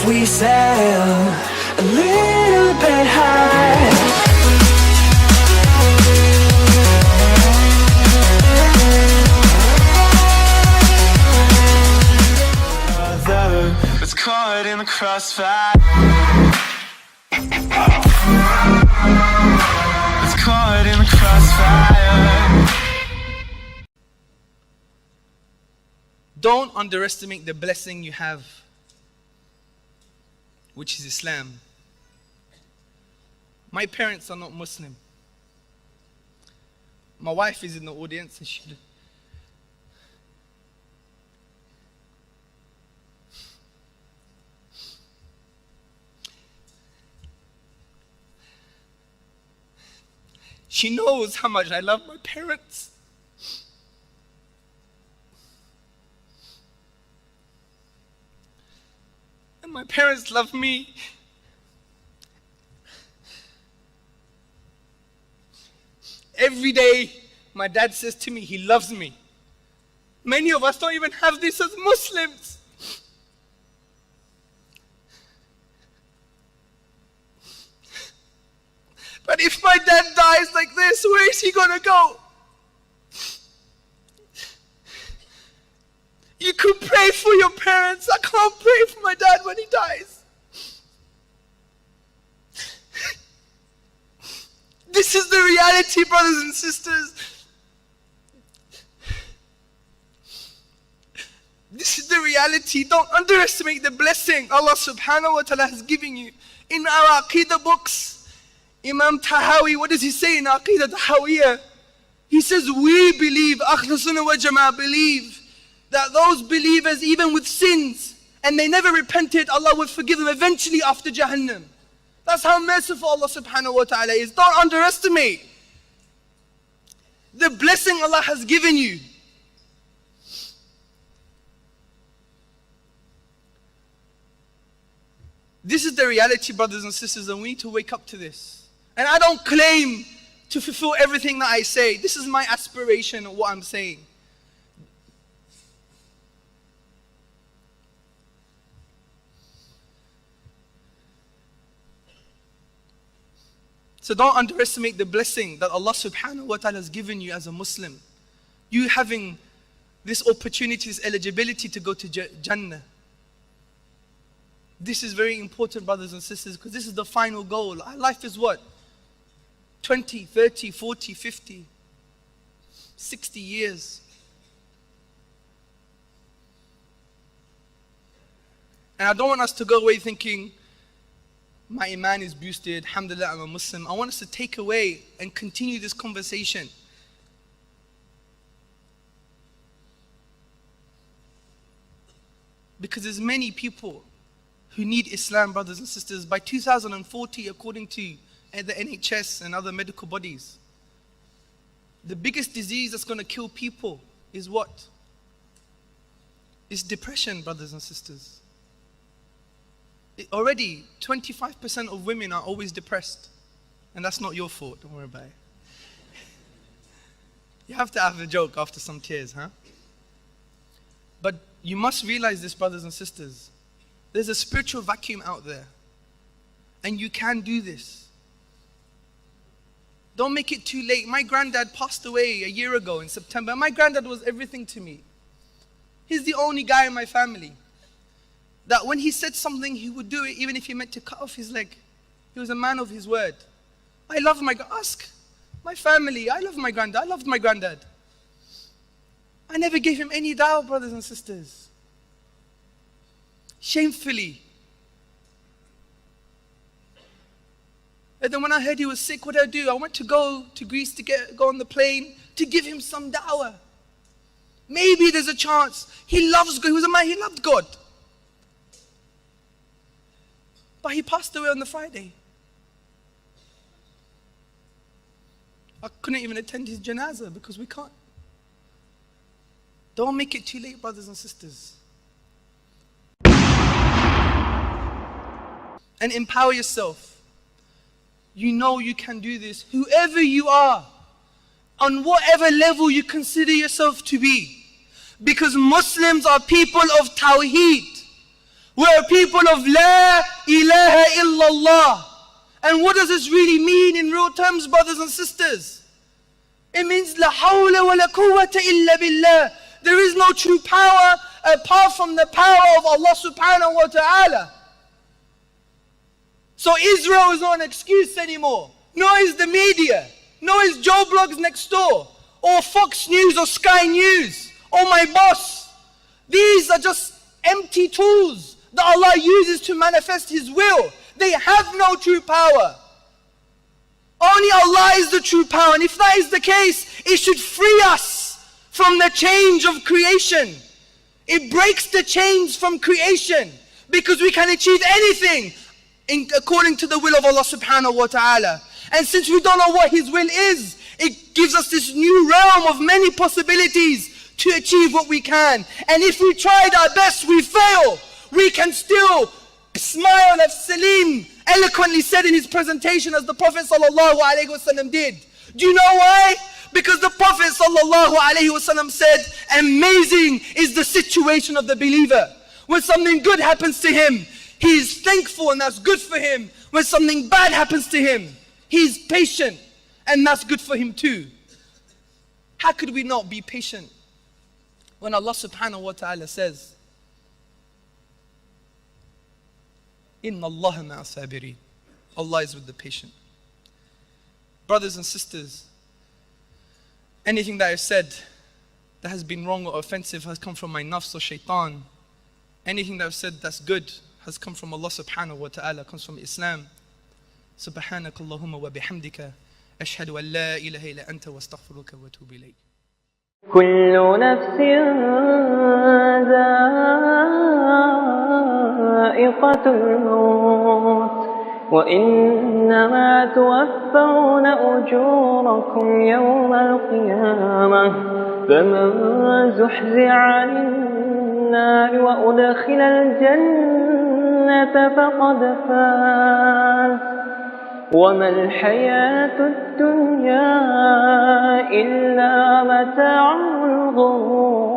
we sail a little bit high. Was caught in the crossfire. Was caught in the crossfire. Don't underestimate the blessing you have, which is Islam. My parents are not Muslim. My wife is in the audience and she knows how much I love my parents. And my parents love me. Every day, my dad says to me, he loves me. Many of us don't even have this as Muslims. But if my dad dies like this, where is he gonna go? You could pray for your parents. I can't pray for my dad when he dies. This is the reality, brothers and sisters. This is the reality. Don't underestimate the blessing Allah subhanahu wa ta'ala has given you. In our Aqidah books, Imam Tahawi, what does he say in Aqidah Tahawiyah? He says, we believe, Ahlus Sunnah wal Jama'ah believe, that those believers, even with sins, and they never repented, Allah will forgive them eventually after Jahannam. That's how merciful Allah subhanahu wa ta'ala is. Don't underestimate the blessing Allah has given you. This is the reality, brothers and sisters, and we need to wake up to this. And I don't claim to fulfill everything that I say. This is my aspiration of what I'm saying. So don't underestimate the blessing that Allah subhanahu wa ta'ala has given you as a Muslim. You having this opportunity, this eligibility to go to Jannah. This is very important, brothers and sisters, because this is the final goal. Our life is what? 20, 30, 40, 50, 60 years. And I don't want us to go away thinking, my iman is boosted, alhamdulillah, I'm a Muslim. I want us to take away and continue this conversation. Because there's many people who need Islam, brothers and sisters. By 2040, according to the NHS and other medical bodies, the biggest disease that's going to kill people is what? It's depression, brothers and sisters. Already, 25% of women are always depressed. And that's not your fault, don't worry about it. You have to have a joke after some tears, huh? But you must realize this, brothers and sisters. There's a spiritual vacuum out there. And you can do this. Don't make it too late. My granddad passed away a year ago in September. My granddad was everything to me. He's the only guy in my family that when he said something, he would do it, even if he meant to cut off his leg. He was a man of his word. I love ask my family. I love my granddad. I loved my granddad. I never gave him any dawah, brothers and sisters. Shamefully. And then when I heard he was sick, what did I do? I went to go to Greece to go on the plane to give him some dawah. Maybe there's a chance. He loves God. He was a man, he loved God. But he passed away on the Friday. I couldn't even attend his janazah because we can't. Don't make it too late, brothers and sisters. And empower yourself. You know you can do this. Whoever you are, on whatever level you consider yourself to be. Because Muslims are people of Tawheed. We're a people of La ilaha illallah. And what does this really mean in real terms, brothers and sisters? It means La hawla wa la quwwata illa billah. There is no true power apart from the power of Allah subhanahu wa ta'ala. So Israel is not an excuse anymore. Nor is the media. Nor is Joe Blogs next door. Or Fox News or Sky News. Or my boss. These are just empty tools that Allah uses to manifest His will. They have no true power. Only Allah is the true power. And if that is the case, it should free us from the change of creation. It breaks the chains from creation. Because we can achieve anything according to the will of Allah subhanahu wa ta'ala. And since we don't know what His will is, it gives us this new realm of many possibilities to achieve what we can. And if we tried our best, we fail. We can still smile, as Salim eloquently said in his presentation, as the Prophet sallallahu alaihi wasallam did. Do you know why? Because the Prophet sallallahu alaihi wasallam said, amazing is the situation of the believer. When something good happens to him, he is thankful and that's good for him. When something bad happens to him, he is patient and that's good for him too. How could we not be patient when Allah subhanahu wa ta'ala says, Inna Allah ma'a sabirin. Allah is with the patient. Brothers and sisters, anything that I've said that has been wrong or offensive has come from my nafs or shaitan. Anything that I've said that's good has come from Allah subhanahu wa ta'ala, comes from Islam. Subhanaka Allahumma wa bihamdika. Ashhadu an la ilaha illa anta wa astaghfiruka wa atubu ilayk. كل نفس ذائقة الموت وإنما توفون أجوركم يوم القيامة فمن زحزح عن النار وأدخل الجنة فقد فاز وما الحياة الدنيا إلا متاع الغرور